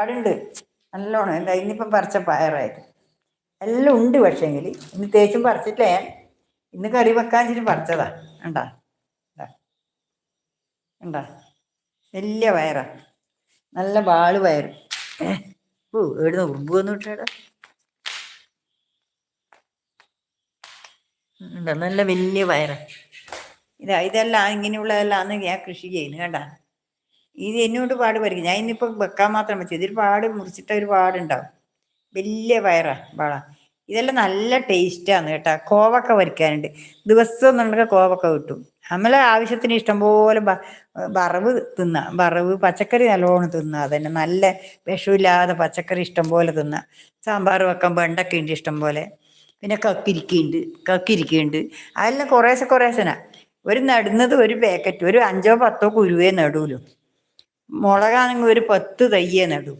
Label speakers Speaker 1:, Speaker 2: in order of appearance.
Speaker 1: പാടുണ്ട് നല്ലോണം. എന്താ ഇന്നിപ്പം പറിച്ച പയറായത് എല്ലാം ഉണ്ട്. പക്ഷേങ്കിൽ ഇന്ന് തേച്ചും പറിച്ചിട്ടേ ഇന്ന് കറി വെക്കാൻ വെച്ചിട്ട് പറിച്ചതാ. ഉണ്ടാ ഉണ്ടാ വലിയ പയറാ, നല്ല ബാള് പയർ. ഓ എവിടുന്ന് ഉറുമ്പ് വന്നു വിട്ടേടാ. ഉണ്ടോ നല്ല വലിയ പയറാ. ഇതെല്ലാം ഇങ്ങനെയുള്ളതെല്ലാം ഞാൻ കൃഷി ചെയ്യുന്നു. കണ്ട ഇത് എന്നോട് പാട് പറിക്കും. ഞാൻ ഇന്നിപ്പോൾ വെക്കാൻ മാത്രം വെച്ചു. ഇതിൽ പാട് മുറിച്ചിട്ട ഒരു പാടുണ്ടാവും. വലിയ പയറാ വാള. ഇതെല്ലാം നല്ല ടേസ്റ്റാണ് കേട്ടോ. കോവക്ക വരിക്കാനുണ്ട്. ദിവസം നമുക്ക് കോവക്ക കിട്ടും. നമ്മളെ ആവശ്യത്തിന് ഇഷ്ടംപോലെ വറവ് തിന്നാം. വറവ് പച്ചക്കറി നല്ലോണം തിന്നാം. അതന്നെ നല്ല വിഷമില്ലാതെ പച്ചക്കറി ഇഷ്ടം പോലെ തിന്നാം. സാമ്പാർ വെക്കാൻ വെണ്ടയ്ക്ക ഉണ്ട് ഇഷ്ടം പോലെ. പിന്നെ കക്കിരിക്കുന്നുണ്ട്. അതെല്ലാം കുറേശ്ശെ കുറേശ്ശനാ. ഒരു നടുന്നത് ഒരു പാക്കറ്റ് ഒരു 5-10 കുരുവേ നടൂലു. മുളകാണെങ്കിൽ ഒരു 10 തയ്യേ നടൂ.